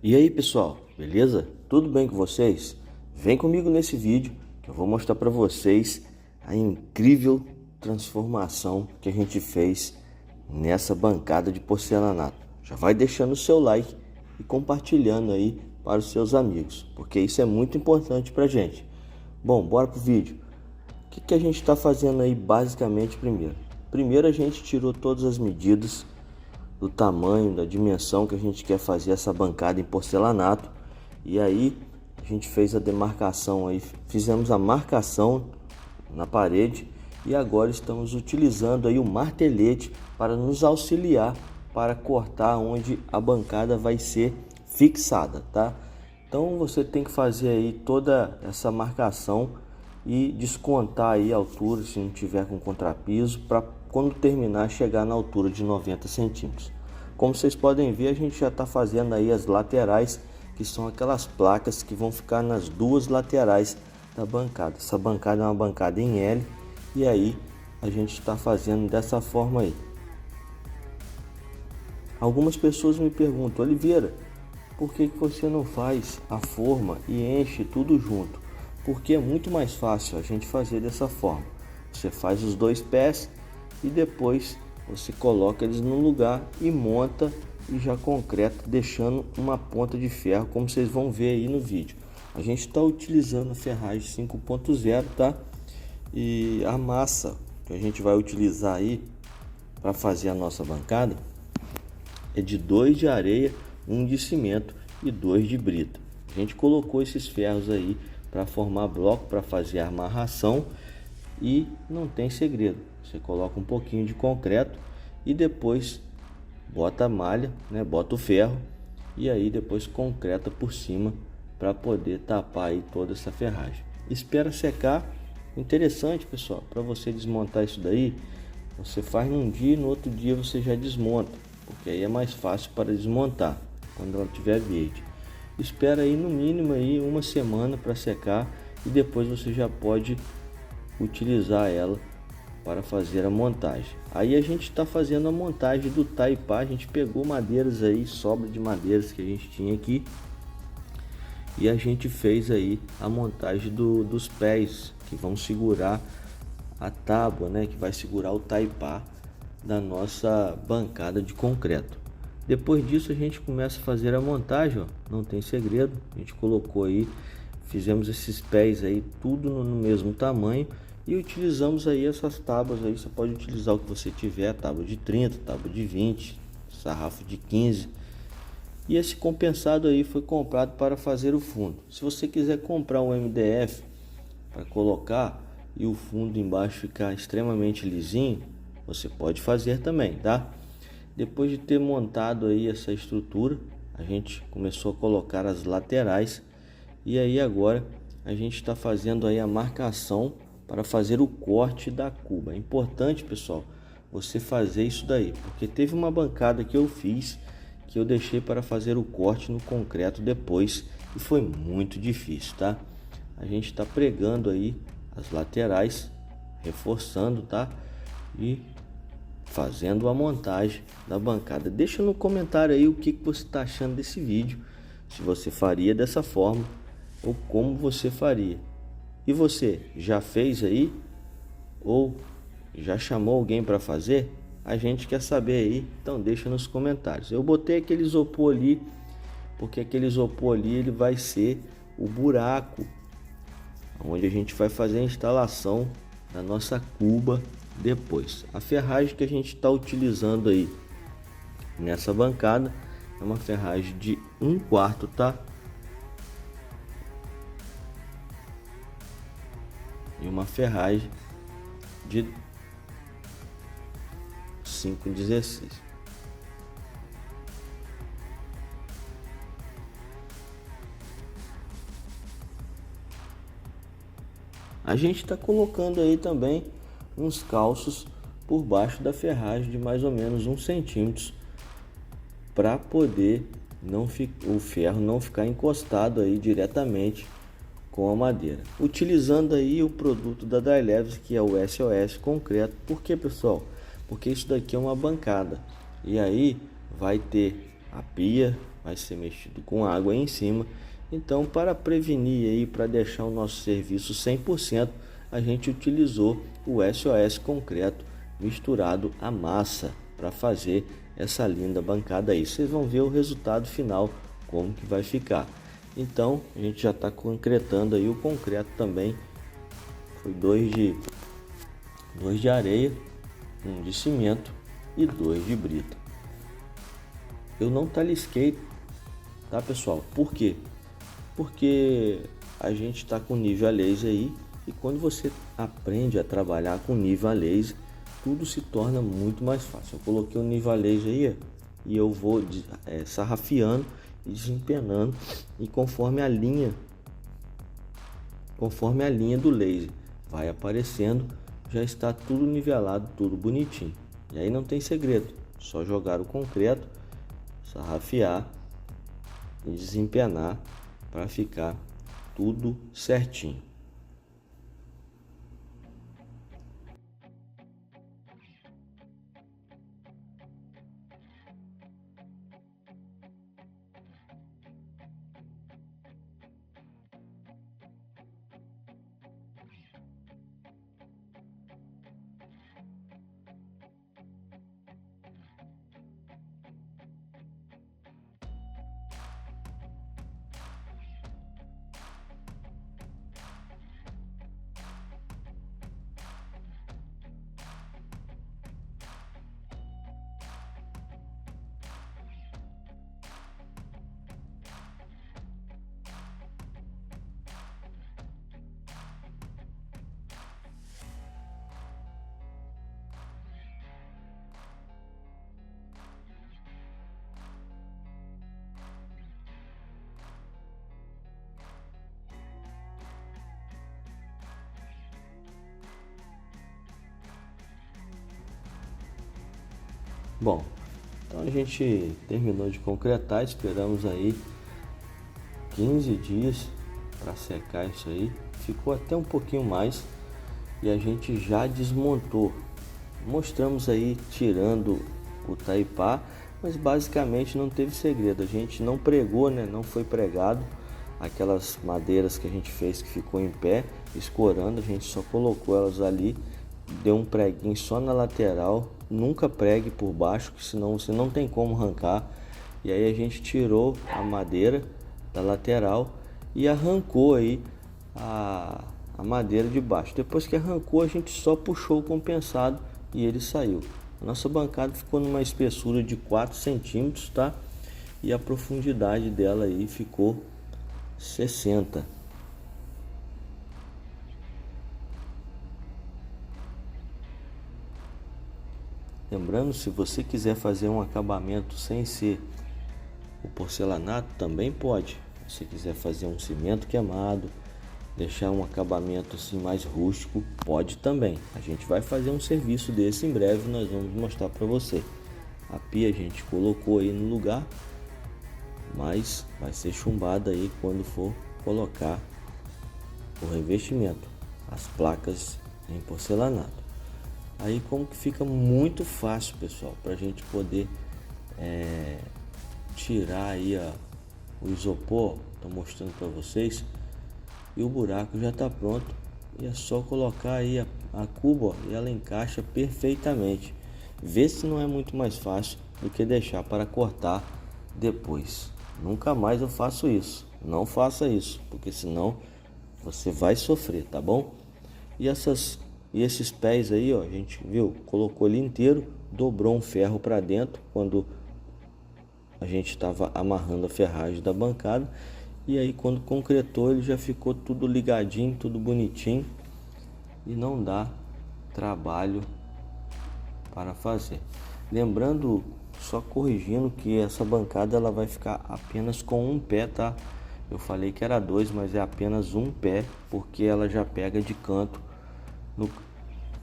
E aí pessoal, beleza? Tudo bem com vocês? Vem comigo nesse vídeo que eu vou mostrar para vocês a incrível transformação que a gente fez nessa bancada de porcelanato. Já vai deixando o seu like e compartilhando aí para os seus amigos, porque isso é muito importante para a gente. Bom, bora pro vídeo. O que a gente está fazendo aí basicamente primeiro? Primeiro a gente tirou todas as medidas do tamanho, da dimensão que a gente quer fazer essa bancada em porcelanato. E aí a gente fez a demarcação aí, fizemos a marcação na parede e agora estamos utilizando aí o martelete para nos auxiliar para cortar onde a bancada vai ser fixada, tá? Então você tem que fazer aí toda essa marcação e descontar aí a altura se não tiver com contrapiso, para quando terminar chegar na altura de 90 centímetros. Como vocês podem ver, a gente já está fazendo aí as laterais, que são aquelas placas que vão ficar nas duas laterais da bancada. Essa bancada é uma bancada em L e aí a gente está fazendo dessa forma aí. Algumas pessoas me perguntam: Oliveira, por que você não faz a forma e enche tudo junto? Porque é muito mais fácil a gente fazer dessa forma. Você faz os dois pés e depois você coloca eles no lugar e monta e já concreta, deixando uma ponta de ferro, como vocês vão ver aí no vídeo. A gente está utilizando a ferragem 5.0, tá? E a massa que a gente vai utilizar aí para fazer a nossa bancada é de 2 de areia, 1 de cimento e 2 de brita. A gente colocou esses ferros aí para formar bloco, para fazer a amarração, e não tem segredo. Você coloca um pouquinho de concreto e depois bota a malha, né? Bota o ferro e aí depois concreta por cima para poder tapar aí toda essa ferragem. Espera secar. Interessante, pessoal, para você desmontar isso daí, você faz num dia e no outro dia você já desmonta, porque aí é mais fácil para desmontar quando ela estiver verde. Espera aí no mínimo aí uma semana para secar e depois você já pode utilizar ela para fazer a montagem. Aí a gente está fazendo a montagem do taipá. A gente pegou madeiras aí, sobra de madeiras que a gente tinha aqui, e a gente fez aí a montagem dos pés que vão segurar a tábua, né, que vai segurar o taipá da nossa bancada de concreto. Depois disso a gente começa a fazer a montagem, ó. Não tem segredo, a gente colocou aí, fizemos esses pés aí tudo no mesmo tamanho e utilizamos aí essas tábuas aí. Você pode utilizar o que você tiver, tábua de 30, tábua de 20, sarrafo de 15. E esse compensado aí foi comprado para fazer o fundo. Se você quiser comprar um MDF para colocar e o fundo embaixo ficar extremamente lisinho, você pode fazer também, tá? Depois de ter montado aí essa estrutura, a gente começou a colocar as laterais e aí agora a gente está fazendo aí a marcação para fazer o corte da cuba. É importante, pessoal, você fazer isso daí, porque teve uma bancada que eu fiz que eu deixei para fazer o corte no concreto depois e foi muito difícil, tá? A gente está pregando aí as laterais, reforçando, tá? E fazendo a montagem da bancada. Deixa no comentário aí o que você está achando desse vídeo, se você faria dessa forma ou como você faria. E você já fez aí ou já chamou alguém para fazer? A gente quer saber aí, então deixa nos comentários. Eu botei aquele isopor ali porque aquele isopor ali ele vai ser o buraco onde a gente vai fazer a instalação da nossa cuba depois. A ferragem que a gente está utilizando aí nessa bancada é uma ferragem de 1/4, tá? E uma ferragem de 5/16. A gente está colocando aí também uns calços por baixo da ferragem de mais ou menos 1 centímetro para poder o ferro não ficar encostado aí diretamente com a madeira, utilizando aí o produto da Daileves, que é o SOS concreto. Por que, pessoal? Porque isso daqui é uma bancada e aí vai ter a pia, vai ser mexido com água aí em cima. Então, para prevenir aí, para deixar o nosso serviço 100%, a gente utilizou o SOS concreto misturado à massa para fazer essa linda bancada aí. Vocês vão ver o resultado final, como que vai ficar. Então, a gente já está concretando aí o concreto também. Foi dois de areia, um de cimento e 2 de brita. Eu não talisquei, tá, pessoal? Por quê? Porque a gente está com nível a laser aí, e quando você aprende a trabalhar com nível a laser, tudo se torna muito mais fácil. Eu coloquei o nível a laser aí e eu vou sarrafiando e desempenando, e conforme a linha do laser vai aparecendo, já está tudo nivelado, tudo bonitinho. E aí não tem segredo, só jogar o concreto, sarrafiar e desempenar para ficar tudo certinho. Bom, então a gente terminou de concretar, esperamos aí 15 dias para secar isso aí. Ficou até um pouquinho mais e a gente já desmontou. Mostramos aí tirando o taipá, mas basicamente não teve segredo. A gente não pregou, né? Não foi pregado aquelas madeiras que a gente fez que ficou em pé, escorando. A gente só colocou elas ali, deu um preguinho só na lateral. Nunca pregue por baixo, que senão você não tem como arrancar. E aí a gente tirou a madeira da lateral e arrancou aí a madeira de baixo. Depois que arrancou, a gente só puxou o compensado e ele saiu. A nossa bancada ficou numa espessura de 4 centímetros, tá? E a profundidade dela aí ficou 60. Lembrando, se você quiser fazer um acabamento sem ser o porcelanato, também pode. Se você quiser fazer um cimento queimado, deixar um acabamento assim mais rústico, pode também. A gente vai fazer um serviço desse em breve, nós vamos mostrar para você. A pia a gente colocou aí no lugar, mas vai ser chumbada aí quando for colocar o revestimento, as placas em porcelanato. Aí como que fica muito fácil, pessoal, para a gente poder tirar aí o isopor. Estou mostrando para vocês, e o buraco já está pronto, e é só colocar aí a cuba, ó, e ela encaixa perfeitamente. Vê se não é muito mais fácil do que deixar para cortar depois. Nunca mais eu faço isso, não faça isso, porque senão você vai sofrer, tá bom? E esses pés aí, ó, a gente viu, colocou ele inteiro, dobrou um ferro para dentro quando a gente estava amarrando a ferragem da bancada, e aí quando concretou ele já ficou tudo ligadinho, tudo bonitinho, e não dá trabalho para fazer. Lembrando, só corrigindo, que essa bancada ela vai ficar apenas com um pé, tá? Eu falei que era 2, mas é apenas um pé, porque ela já pega de canto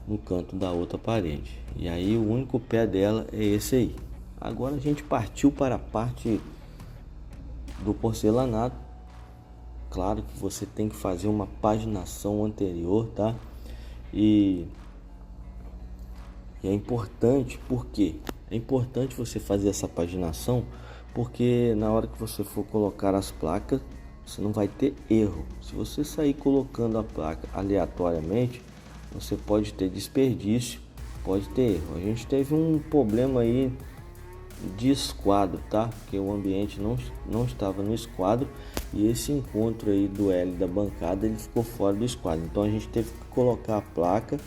no canto da outra parede. E aí o único pé dela é esse aí. Agora a gente partiu para a parte do porcelanato. Claro que você tem que fazer uma paginação anterior, tá? E é importante, porque é importante você fazer essa paginação, porque na hora que você for colocar as placas, você não vai ter erro. Se você sair colocando a placa aleatoriamente, você pode ter desperdício, pode ter erro. A gente teve um problema aí de esquadro, tá? Porque o ambiente não estava no esquadro e esse encontro aí do L da bancada, ele ficou fora do esquadro. Então a gente teve que colocar a placa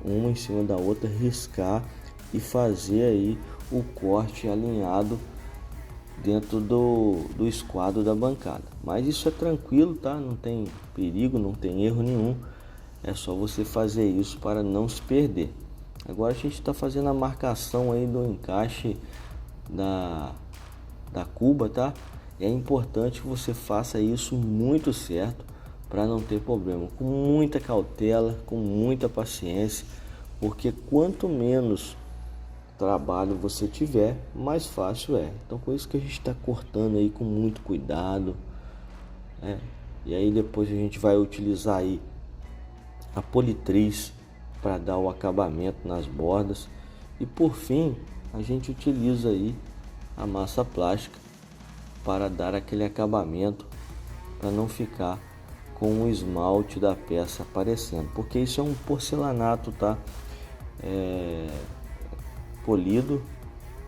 uma em cima da outra, riscar e fazer aí o corte alinhado dentro do esquadro da bancada. Mas isso é tranquilo, tá? Não tem perigo, não tem erro nenhum. É só você fazer isso para não se perder. Agora a gente está fazendo a marcação aí do encaixe da cuba, tá? É importante que você faça isso muito certo para não ter problema, com muita cautela, com muita paciência, porque quanto menos trabalho você tiver, mais fácil é. Então por isso que a gente está cortando aí com muito cuidado, né? E aí depois a gente vai utilizar aí a politriz para dar o acabamento nas bordas e por fim a gente utiliza aí a massa plástica para dar aquele acabamento, para não ficar com o esmalte da peça aparecendo, porque isso é um porcelanato, tá? Polido,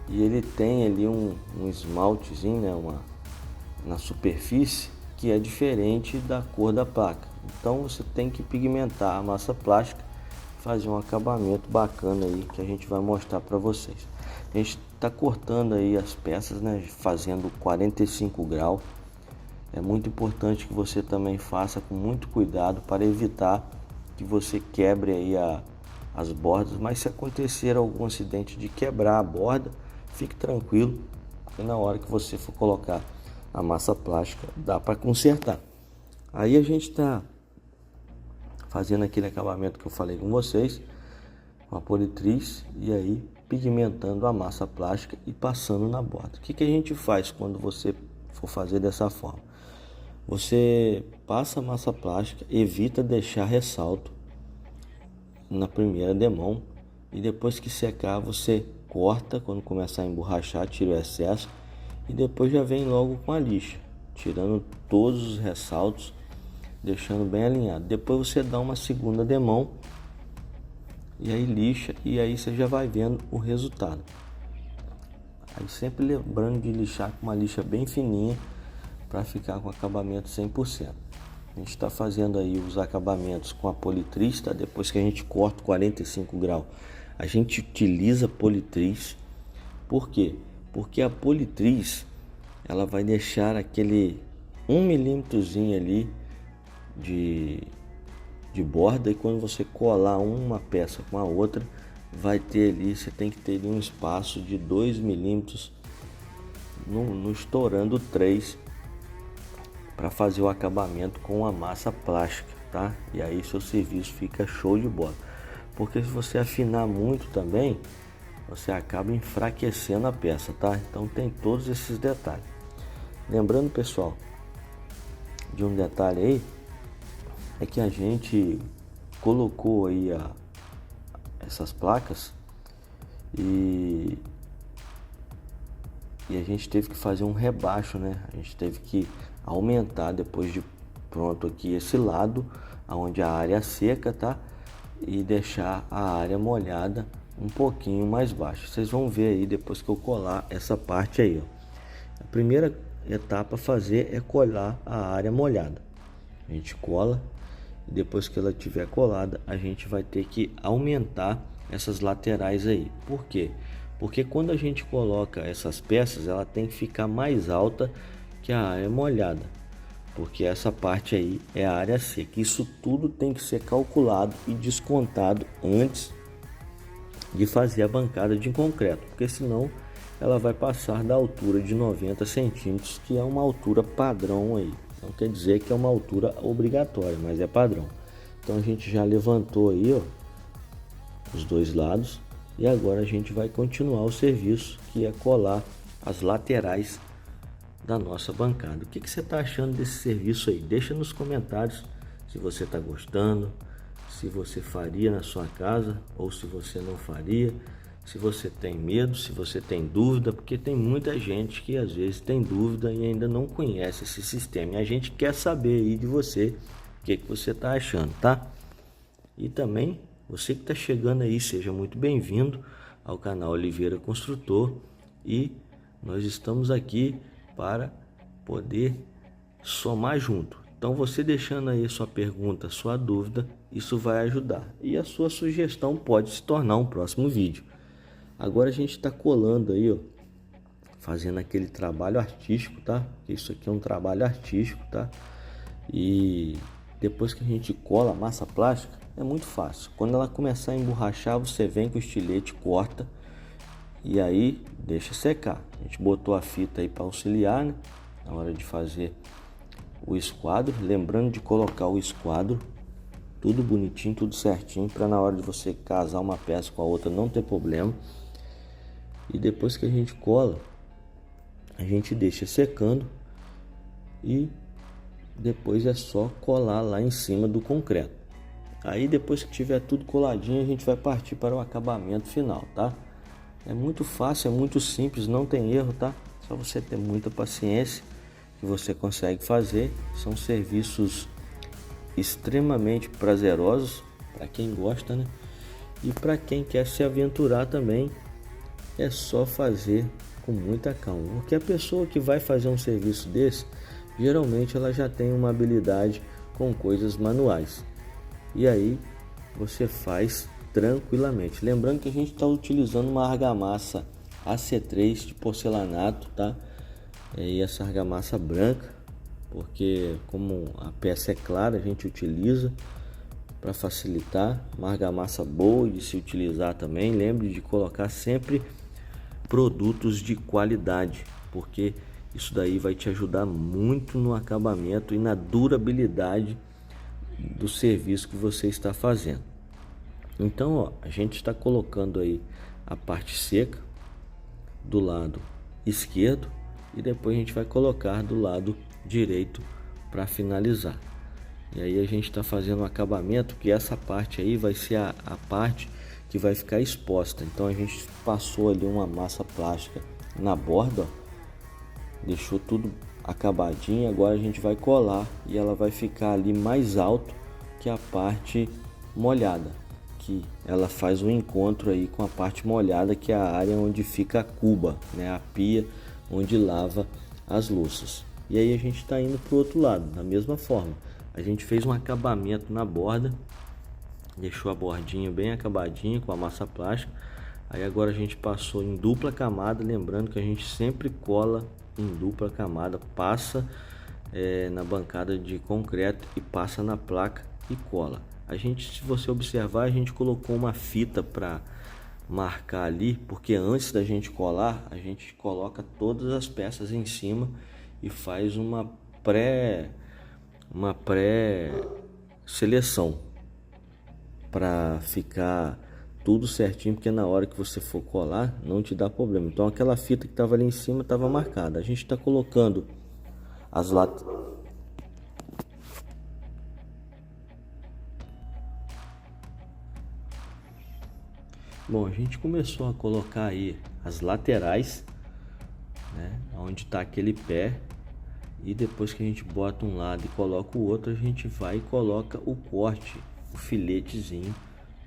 e ele tem ali um esmaltezinho, né, na superfície que é diferente da cor da placa. Então você tem que pigmentar a massa plástica, fazer um acabamento bacana aí que a gente vai mostrar para vocês. A gente está cortando aí as peças, né, fazendo 45 graus. É muito importante que você também faça com muito cuidado para evitar que você quebre aí as bordas, mas se acontecer algum acidente de quebrar a borda, fique tranquilo, porque na hora que você for colocar a massa plástica dá para consertar. Aí a gente está fazendo aquele acabamento que eu falei com vocês, com a politriz, e aí pigmentando a massa plástica e passando na borda. O que a gente faz quando você for fazer dessa forma? Você passa a massa plástica, evita deixar ressalto na primeira demão, e depois que secar você corta, quando começar a emborrachar, tira o excesso e depois já vem logo com a lixa, tirando todos os ressaltos, deixando bem alinhado. Depois você dá uma segunda demão e aí lixa, e aí você já vai vendo o resultado. Aí sempre lembrando de lixar com uma lixa bem fininha para ficar com acabamento 100%. A gente está fazendo aí os acabamentos com a politriz, tá? Depois que a gente corta 45 graus, a gente utiliza politriz. Por quê? Porque a politriz, ela vai deixar aquele 1 milímetrozinho ali de borda, e quando você colar uma peça com a outra, vai ter ali, você tem que ter ali um espaço de 2 milímetros, no estourando 3, para fazer o acabamento com a massa plástica, tá? E aí seu serviço fica show de bola. Porque se você afinar muito também, você acaba enfraquecendo a peça, tá? Então tem todos esses detalhes. Lembrando, pessoal, de um detalhe aí, é que a gente colocou aí essas placas e a gente teve que fazer um rebaixo, né? A gente teve que aumentar depois de pronto aqui esse lado, onde a área é seca, tá? E deixar a área molhada um pouquinho mais baixa. Vocês vão ver aí depois que eu colar essa parte aí, ó. A primeira etapa a fazer é colar a área molhada. A gente cola e depois que ela estiver colada, a gente vai ter que aumentar essas laterais aí. Por quê? Porque quando a gente coloca essas peças, ela tem que ficar mais alta que a área molhada, porque essa parte aí é a área seca. Isso tudo tem que ser calculado e descontado antes de fazer a bancada de concreto, porque senão ela vai passar da altura de 90 centímetros, que é uma altura padrão aí. Não quer dizer que é uma altura obrigatória, mas é padrão. Então a gente já levantou aí, ó, os dois lados, e agora a gente vai continuar o serviço, que é colar as laterais da nossa bancada. O que você está achando desse serviço aí? Deixa nos comentários se você está gostando, se você faria na sua casa ou se você não faria, se você tem medo, se você tem dúvida, porque tem muita gente que às vezes tem dúvida e ainda não conhece esse sistema. E a gente quer saber aí de você o que você está achando, tá? E também, você que está chegando aí, seja muito bem-vindo ao canal Oliveira Construtor, e nós estamos aqui para poder somar junto. Então, você deixando aí sua pergunta, sua dúvida, isso vai ajudar. E a sua sugestão pode se tornar um próximo vídeo. Agora a gente está colando aí, ó, fazendo aquele trabalho artístico, tá? Isso aqui é um trabalho artístico, tá? E depois que a gente cola a massa plástica, é muito fácil. Quando ela começar a emborrachar, você vem com o estilete, corta e aí deixa secar. A gente botou a fita aí para auxiliar, né, na hora de fazer o esquadro. Lembrando de colocar o esquadro tudo bonitinho, tudo certinho, para na hora de você casar uma peça com a outra não ter problema. E depois que a gente cola, a gente deixa secando e depois é só colar lá em cima do concreto. Aí depois que tiver tudo coladinho, a gente vai partir para o acabamento final, tá? É muito fácil, é muito simples, não tem erro, tá? Só você ter muita paciência que você consegue fazer. São serviços extremamente prazerosos para quem gosta, né? E para quem quer se aventurar também, é só fazer com muita calma. Porque a pessoa que vai fazer um serviço desse, geralmente ela já tem uma habilidade com coisas manuais. E aí você faz tranquilamente. Lembrando que a gente está utilizando uma argamassa AC3 de porcelanato, tá? E essa argamassa branca, porque como a peça é clara, a gente utiliza para facilitar. Uma argamassa boa de se utilizar também. Lembre de colocar sempre produtos de qualidade, porque isso daí vai te ajudar muito no acabamento e na durabilidade do serviço que você está fazendo. Então, ó, a gente está colocando aí a parte seca do lado esquerdo e depois a gente vai colocar do lado direito para finalizar. E aí a gente está fazendo um acabamento que essa parte aí vai ser a parte que vai ficar exposta. Então a gente passou ali uma massa plástica na borda, ó, deixou tudo acabadinho. Agora a gente vai colar e ela vai ficar ali mais alto que a parte molhada, que ela faz um encontro aí com a parte molhada, que é a área onde fica a cuba, né, a pia onde lava as louças. E aí a gente está indo para o outro lado, da mesma forma. A gente fez um acabamento na borda, deixou a bordinha bem acabadinha com a massa plástica. Aí agora a gente passou em dupla camada, lembrando que a gente sempre cola em dupla camada, passa na bancada de concreto e passa na placa e cola. A gente, se você observar, a gente colocou uma fita para marcar ali, porque antes da gente colar, a gente coloca todas as peças em cima e faz uma pré-seleção para ficar tudo certinho, porque na hora que você for colar não te dá problema. Então aquela fita que estava ali em cima estava marcada. A gente está colocando as latas. Bom, a gente começou a colocar aí as laterais, né, onde está aquele pé, e depois que a gente bota um lado e coloca o outro, a gente vai e coloca o corte, o filetezinho,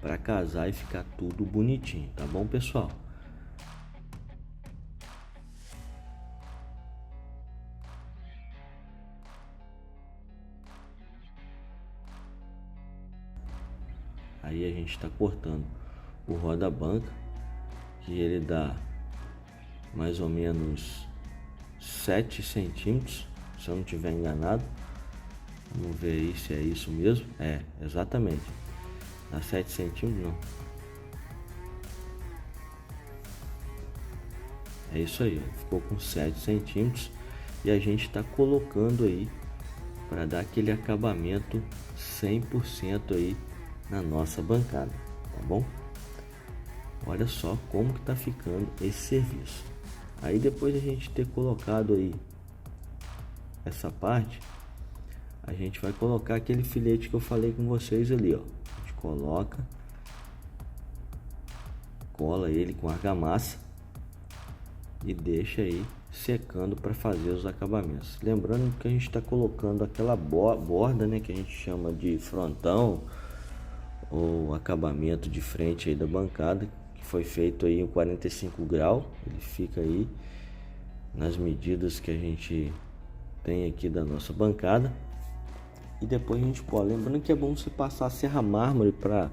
para casar e ficar tudo bonitinho, tá bom, pessoal? Aí a gente está cortando o roda-banca, que ele dá mais ou menos 7 centímetros, se eu não estiver enganado. Vamos ver aí se é isso mesmo. É, exatamente. Dá 7 centímetros, não. É isso aí, ó. Ficou com 7 centímetros. E a gente está colocando aí para dar aquele acabamento 100% aí na nossa bancada, tá bom? Olha só como que tá ficando esse serviço. Aí depois de a gente ter colocado aí essa parte, a gente vai colocar aquele filete que eu falei com vocês ali, ó. A gente coloca cola ele com argamassa e deixa aí secando para fazer os acabamentos. Lembrando que a gente está colocando aquela borda, né, que a gente chama de frontão ou acabamento de frente aí da bancada, que foi feito aí em 45 graus. Ele fica aí nas medidas que a gente tem aqui da nossa bancada. E depois a gente cola. Lembrando que é bom você passar a serra mármore para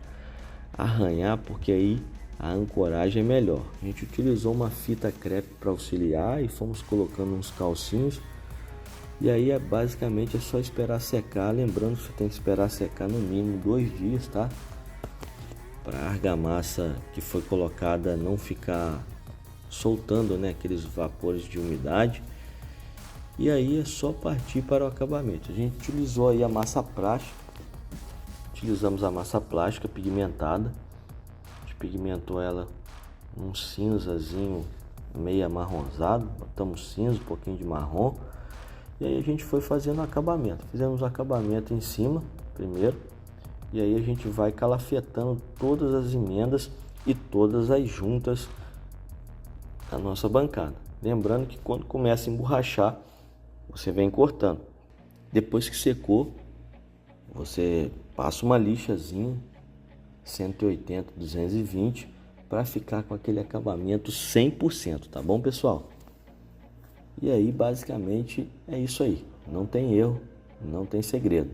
arranhar, porque aí a ancoragem é melhor. A gente utilizou uma fita crepe para auxiliar e fomos colocando uns calcinhos. E aí basicamente é só esperar secar. Lembrando que você tem que esperar secar no mínimo 2 dias, tá? Para a argamassa que foi colocada não ficar soltando, né, aqueles vapores de umidade. E aí é só partir para o acabamento. A gente utilizou aí a massa plástica. Utilizamos a massa plástica pigmentada. A gente pigmentou ela um cinzazinho meio amarronzado. Botamos cinza, um pouquinho de marrom. E aí a gente foi fazendo o acabamento. Fizemos o acabamento em cima primeiro. E aí a gente vai calafetando todas as emendas e todas as juntas da nossa bancada. Lembrando que quando começa a emborrachar, você vem cortando. Depois que secou, você passa uma lixazinha 180, 220 para ficar com aquele acabamento 100%, tá bom, pessoal? E aí basicamente é isso aí. Não tem erro, não tem segredo.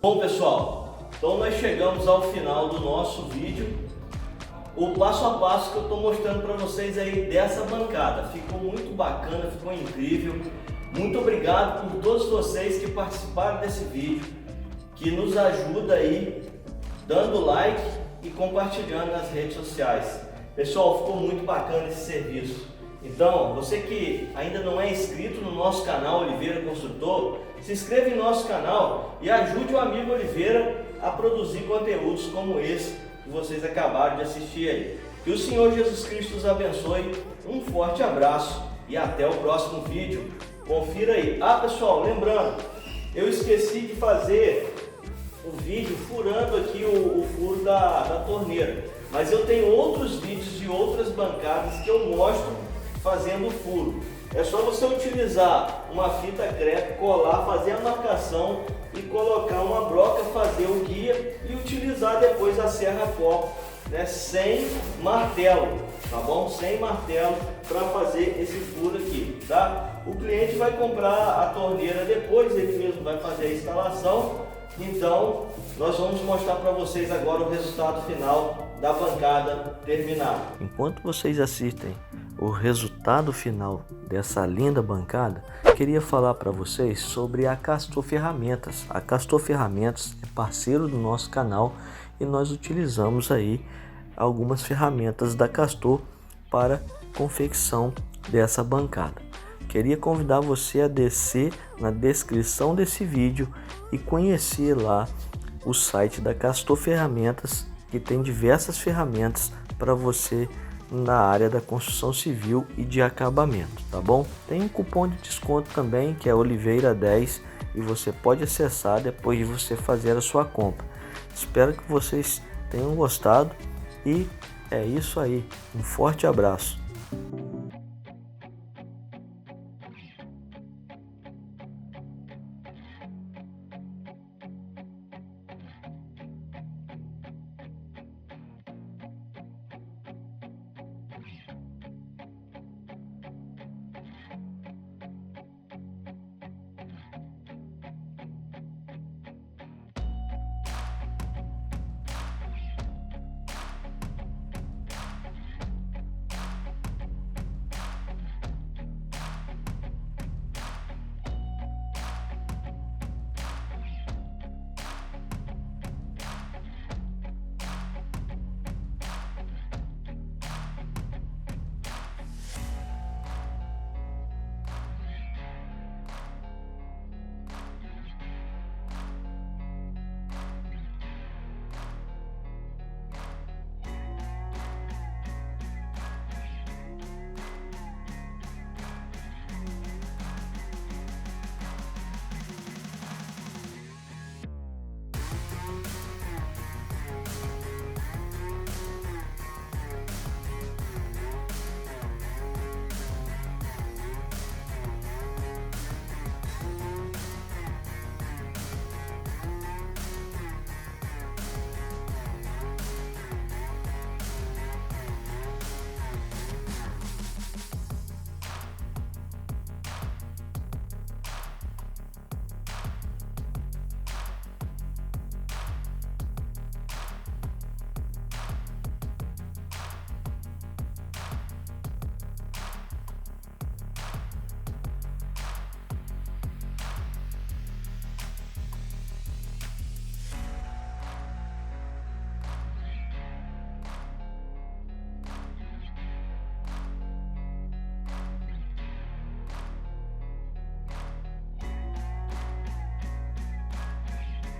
Bom, pessoal, então nós chegamos ao final do nosso vídeo. O passo a passo que eu estou mostrando para vocês aí dessa bancada. Ficou muito bacana, ficou incrível. Muito obrigado por todos vocês que participaram desse vídeo, que nos ajuda aí dando like e compartilhando nas redes sociais. Pessoal, ficou muito bacana esse serviço. Então, você que ainda não é inscrito no nosso canal Oliveira Construtor, se inscreva em nosso canal e ajude o amigo Oliveira a produzir conteúdos como esse que vocês acabaram de assistir aí. Que o Senhor Jesus Cristo os abençoe, um forte abraço e até o próximo vídeo. Confira aí. Ah, pessoal, lembrando, eu esqueci de fazer o vídeo furando aqui o furo da torneira, mas eu tenho outros vídeos de outras bancadas que eu mostro fazendo o furo. É só você utilizar uma fita crepe, colar, fazer a marcação e colocar uma broca, fazer o guia e utilizar depois a serra copo, né, sem martelo, tá bom? Sem martelo para fazer esse furo aqui, tá? O cliente vai comprar a torneira depois, ele mesmo vai fazer a instalação. Então nós vamos mostrar para vocês agora o resultado final da bancada terminada. Enquanto vocês assistem o resultado final dessa linda bancada, queria falar para vocês sobre a Castor Ferramentas. A Castor Ferramentas é parceiro do nosso canal e nós utilizamos aí algumas ferramentas da Castor para confecção dessa bancada. Queria convidar você a descer na descrição desse vídeo e conhecer lá o site da Castor Ferramentas, que tem diversas ferramentas para você na área da construção civil e de acabamento, tá bom? Tem um cupom de desconto também, que é Oliveira 10, e você pode acessar depois de você fazer a sua compra. Espero que vocês tenham gostado e é isso aí. Um forte abraço.